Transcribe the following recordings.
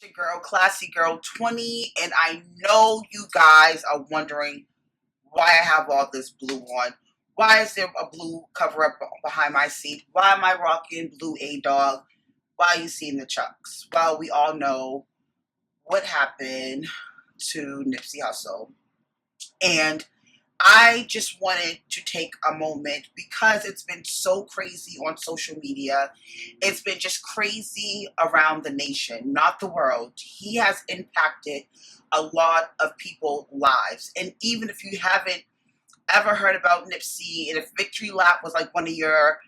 Your girl, Classy Girl 20, and I know you guys are wondering why I have all this blue on. Why is there a blue cover up behind my seat? Why am I rocking blue A-Dog? Why are you seeing the chucks? Well, we all know what happened to Nipsey Hussle. And I just wanted to take a moment because it's been so crazy on social media. It's been just crazy around the nation, not the world. He has impacted a lot of people's lives. And even if you haven't ever heard about Nipsey, and if Victory Lap was like one of your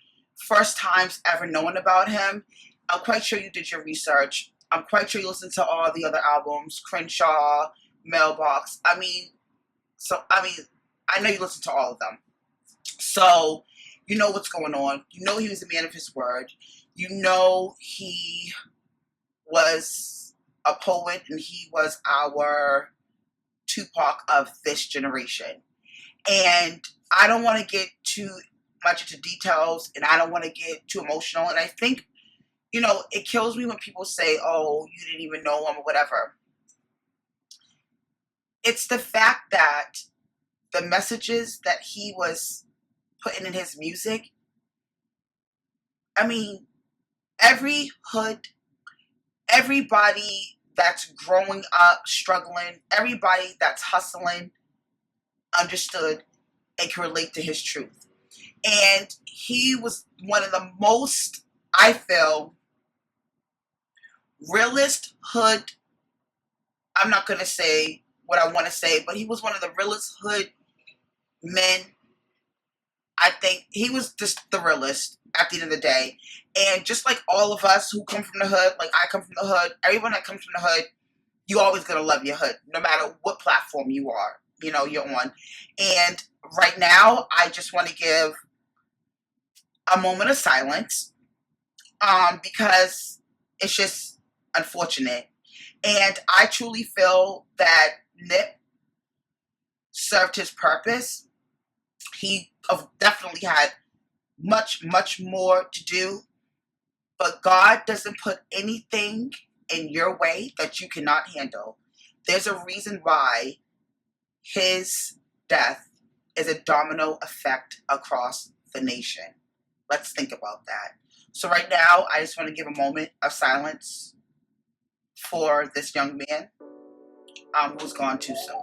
first times ever knowing about him, I'm quite sure you did your research. I'm quite sure you listened to all the other albums, Crenshaw, Mailbox. I mean, I know you listen to all of them. So, you know what's going on. You know he was a man of his word. You know he was a poet and he was our Tupac of this generation. And I don't want to get too much into details and I don't want to get too emotional. And I think, it kills me when people say, oh, you didn't even know him or whatever. It's the fact that the messages that he was putting in his music, I mean, every hood, everybody that's growing up, struggling, everybody that's hustling, understood and can relate to his truth. And he was one of the most, I feel, realist hood. I'm not going to say what I want to say, but he was one of the realest hood men. I think he was just the realest at the end of the day. And just like all of us who come from the hood, like I come from the hood, everyone that comes from the hood, you always gonna love your hood, no matter what platform you are, you're on. And right now, I just want to give a moment of silence, because it's just unfortunate. And I truly feel that Nip served his purpose. He definitely had much, much more to do, but God doesn't put anything in your way that you cannot handle. There's a reason why his death is a domino effect across the nation. Let's think about that. So right now, I just want to give a moment of silence for this young man who's gone too soon.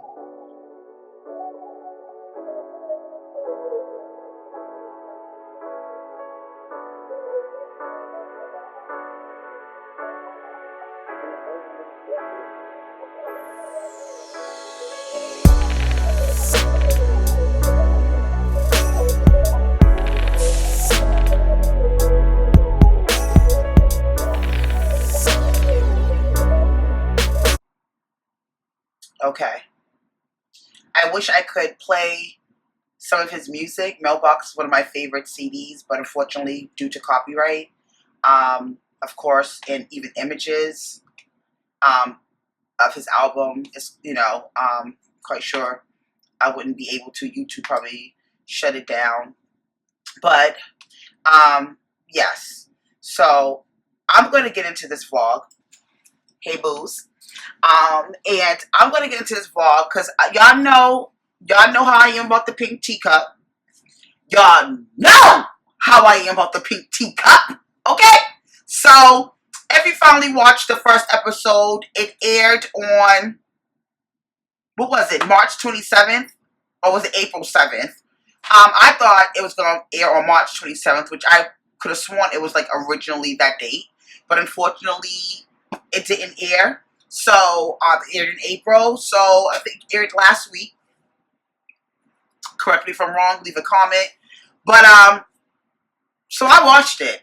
Okay. I wish I could play some of his music. Mailbox is one of my favorite CDs, but unfortunately, due to copyright, of course, and even images um, of his album, is quite sure I wouldn't be able to. YouTube probably shut it down. But yes, so I'm going to get into this vlog. Hey, booze. And I'm going to get into this vlog because y'all know how I am about the pink teacup. Y'all know how I am about the pink teacup. Okay? So, if you finally watched the first episode, it aired on, what was it, March 27th? Or was it April 7th? I thought it was going to air on March 27th, which I could have sworn it was like originally that date. But unfortunately, it didn't air. So, it aired in April. So, I think it aired last week. Correct me if I'm wrong. Leave a comment. But, so I watched it.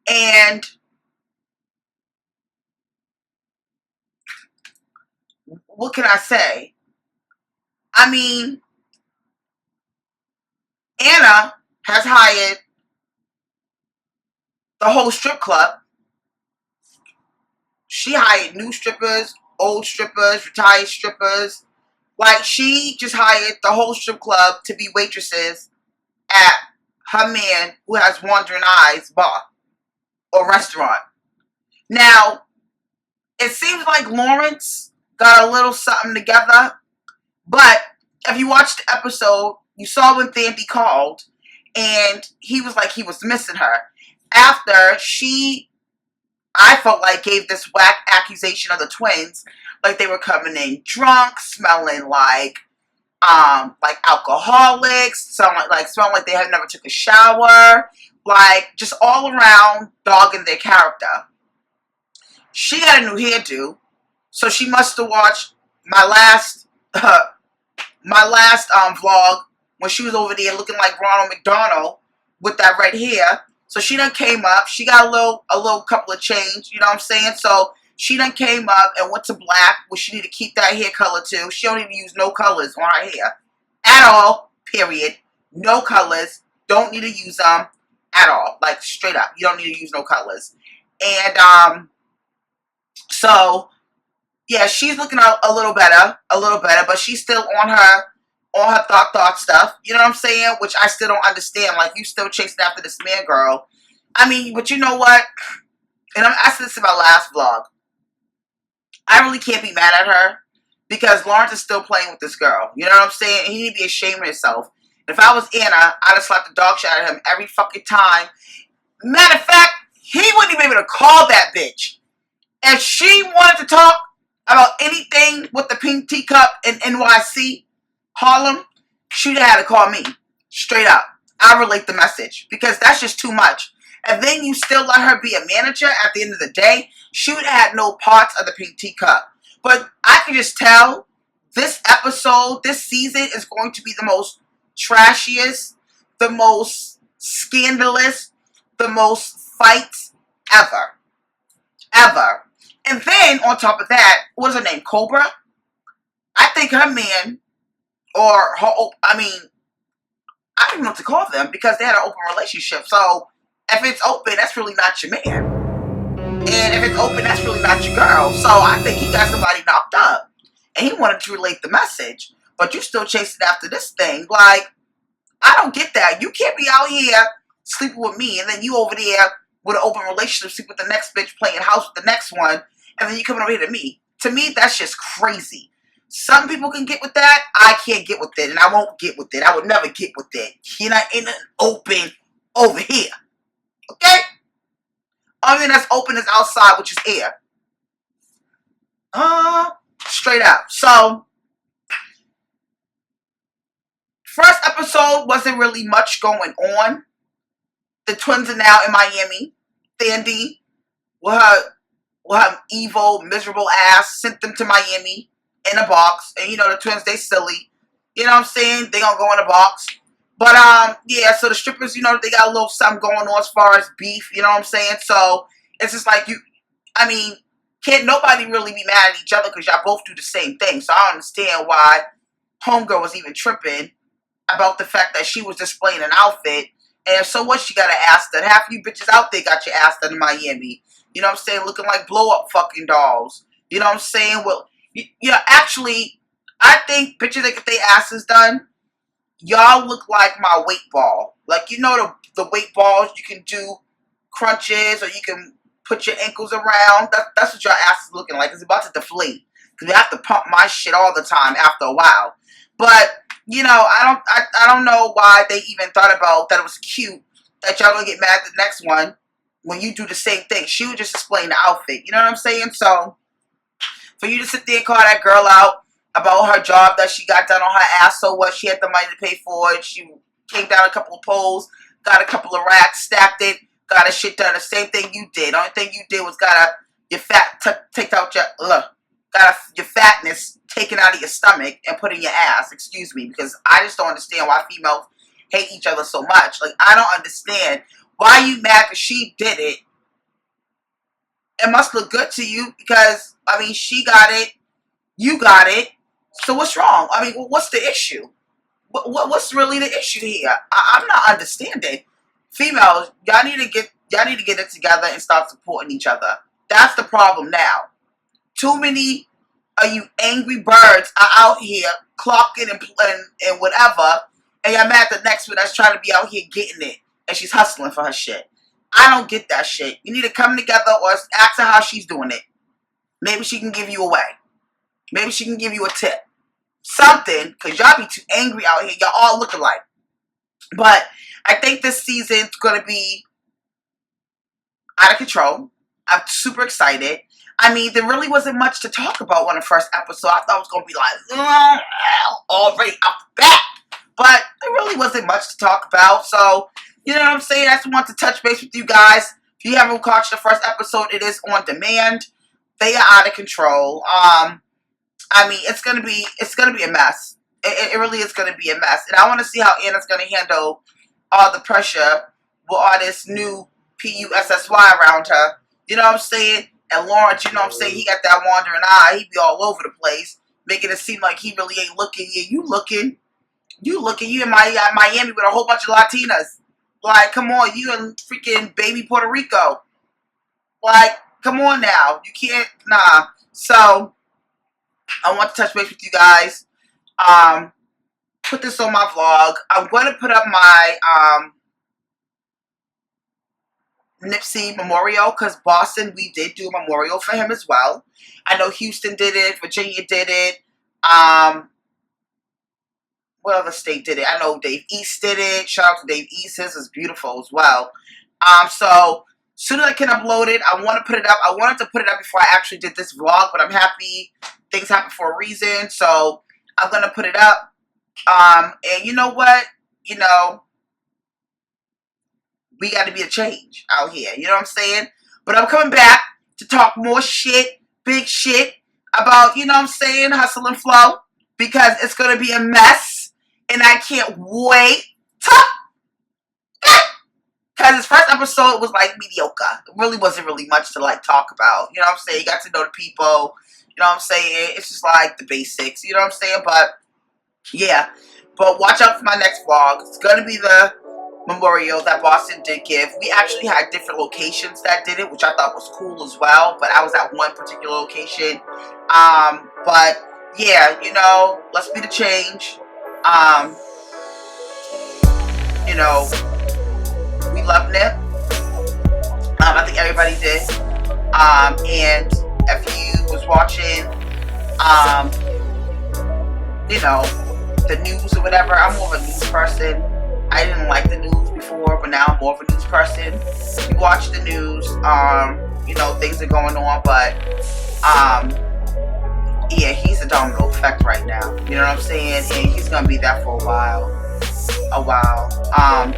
And what can I say? I mean, Anna has hired the whole strip club. She hired new strippers, old strippers, retired strippers. Like, she just hired the whole strip club to be waitresses at her man who has wandering eyes bar. or restaurant. Now, it seems like Lawrence got a little something together, but if you watched the episode, you saw when Thandie called, and he was like he was missing her. After she, I felt like, gave this whack accusation of the twins, like they were coming in drunk, smelling like alcoholics, smelling like they had never took a shower, like just all around dogging their character. She got a new hairdo, so she must have watched my last vlog when she was over there looking like Ronald McDonald with that red hair. So she done came up. She got a little couple of change, you know what I'm saying? So she done came up and went to black, which she need to keep that hair color too. She don't even use no colors on her hair at all, period. No colors. Don't need to use them at all. Like, straight up. You don't need to use no colors. And, so, yeah, she's looking a little better, but she's still on her thought stuff, you know what I'm saying? Which I still don't understand. Like, you still chasing after this man, girl. I mean, but you know what? And I said this in my last vlog. I really can't be mad at her because Lawrence is still playing with this girl. You know what I'm saying? He need to be ashamed of himself. And if I was Anna, I'd have slapped the dog shit out of him every fucking time. Matter of fact, he wouldn't even be able to call that bitch. If she wanted to talk about anything with the pink teacup in NYC, Harlem, she'd have had to call me. Straight up. I relate the message. Because that's just too much. And then you still let her be a manager at the end of the day, she would have had no parts of the pink teacup. But I can just tell this episode, this season is going to be the most trashiest, the most scandalous, the most fights ever. Ever. And then, on top of that, what is her name? Cobra? I think her man, or her, I mean, I don't even know what to call them because they had an open relationship. So, if it's open, that's really not your man. And if it's open, that's really not your girl. So, I think he got somebody knocked up. And he wanted to relate the message. But you still chasing after this thing. Like, I don't get that. You can't be out here sleeping with me, and then you over there with an open relationship, sleep with the next bitch, playing house with the next one, and then you coming over here to me. To me, that's just crazy. Some people can get with that. I can't get with it, and I won't get with it. I would never get with it. You're not in an open over here. Okay? Only thing that's open is outside, which is air. Straight up. So, first episode wasn't really much going on. The twins are now in Miami. Thandie, with her evil, miserable ass, sent them to Miami in a box. And you know, the twins, they silly. You know what I'm saying? They gonna go in a box. But, yeah, so the strippers, you know, they got a little something going on as far as beef. You know what I'm saying? So, it's just like can't nobody really be mad at each other because y'all both do the same thing. So, I don't understand why Homegirl was even tripping about the fact that she was displaying an outfit. And so what, she got an ass done. Half of you bitches out there got your ass done in Miami. You know what I'm saying? Looking like blow-up fucking dolls. You know what I'm saying? Well, actually, I think bitches that get their asses done, y'all look like my weight ball. Like, you know the weight balls, you can do crunches or you can put your ankles around. That's what your ass is looking like. It's about to deflate. Because we have to pump my shit all the time after a while. But, you know, I don't know why they even thought about that it was cute that y'all gonna get mad at the next one when you do the same thing. She was just displaying the outfit. You know what I'm saying? So, for you to sit there and call that girl out about her job that she got done on her ass, so what? She had the money to pay for it. She came down a couple of poles, got a couple of racks, stacked it, got her shit done. The same thing you did. The only thing you did was got your fatness taken out of your stomach and put in your ass. Excuse me, because I just don't understand why females hate each other so much. Like, I don't understand why you mad because she did it. It must look good to you because, I mean, she got it, you got it. So what's wrong? I mean, what's the issue? What's really the issue here? I'm not understanding. Females, y'all need to get it together and start supporting each other. That's the problem now. Too many of you angry birds are out here clocking and whatever, and y'all mad at the next one that's trying to be out here getting it, and she's hustling for her shit. I don't get that shit. You need to come together or ask her how she's doing it. Maybe she can give you a way. Maybe she can give you a tip. Something, because y'all be too angry out here. Y'all all look alike. But I think this season's going to be out of control. I'm super excited. I mean, there really wasn't much to talk about on the first episode. I thought it was going to be like, already out the bat. But there really wasn't much to talk about. So, you know what I'm saying? I just want to touch base with you guys. If you haven't watched the first episode, it is on demand. They are out of control. I mean, it's gonna be a mess. It really is gonna be a mess. And I want to see how Anna's gonna handle all the pressure with all this new PUSSY around her. You know what I'm saying? And Lawrence, you know what I'm saying? He got that wandering eye. He be all over the place, making it seem like he really ain't looking. Yeah, you looking. You in Miami with a whole bunch of Latinas. Like, come on, you in freaking baby Puerto Rico. Like, come on now. You can't, nah. So, I want to touch base with you guys. Put this on my vlog. I'm going to put up my Nipsey memorial, because Boston, we did do a memorial for him as well. I know Houston did it. Virginia did it. What other state did it? I know Dave East did it. Shout out to Dave East. His is beautiful as well. So, as soon as I can upload it, I want to put it up. I wanted to put it up before I actually did this vlog, but I'm happy. Things happen for a reason. So, I'm going to put it up. And you know what? You know, we got to be a change out here. You know what I'm saying? But I'm coming back to talk more shit, big shit about, you know what I'm saying, hustle and flow. Because it's going to be a mess. And I can't wait to. Because his first episode was like mediocre. It really wasn't really much to like talk about. You know what I'm saying? You got to know the people. You know what I'm saying? It's just like the basics. You know what I'm saying? But yeah. But watch out for my next vlog. It's going to be the memorial that Boston did give. We actually had different locations that did it, which I thought was cool as well. But I was at one particular location. But yeah, you know, let's be the change. You know, we love Nip. I think everybody did. And if you was watching, you know, the news or whatever, I'm more of a news person. I didn't like the news before, but now I'm more of a news person. You watch the news, you know, things are going on, but, yeah, he's a domino effect right now. You know what I'm saying? And he's gonna be there for a while.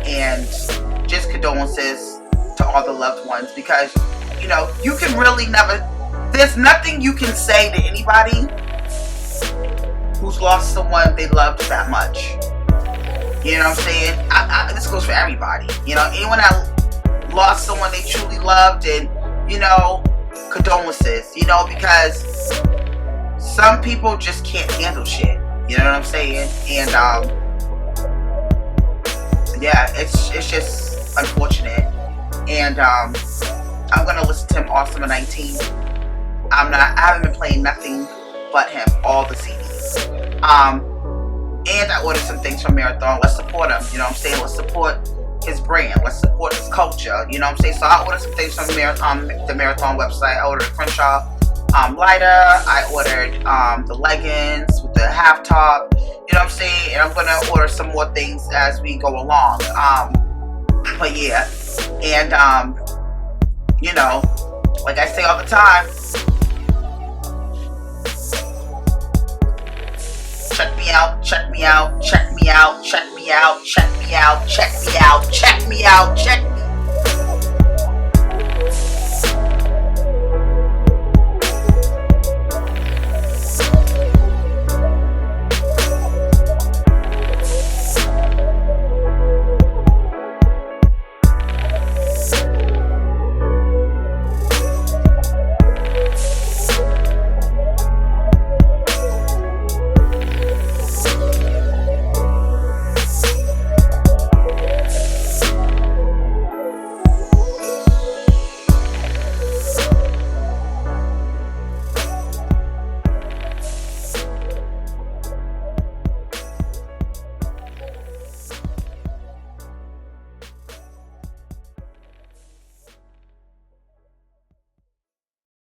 And just condolences to all the loved ones, because, you know, you can really never, there's nothing you can say to anybody who's lost someone they loved that much. You know what I'm saying? This goes for everybody. You know, anyone that lost someone they truly loved, and, you know, condolences, you know, because some people just can't handle shit. You know what I'm saying? And, yeah, it's just unfortunate. And, I'm gonna listen to him all summer 19. I haven't been playing nothing but him, all the CDs. And I ordered some things from Marathon. Let's support him, you know what I'm saying? Let's support his brand. Let's support his culture, you know what I'm saying? So I ordered some things from the Marathon website. I ordered a Crenshaw lighter. I ordered the leggings with the half top, you know what I'm saying? And I'm gonna order some more things as we go along. But yeah, and you know, like I say all the time, check me out, check me out, check me out, check me out, check me out, check me out, check me out, check me out, check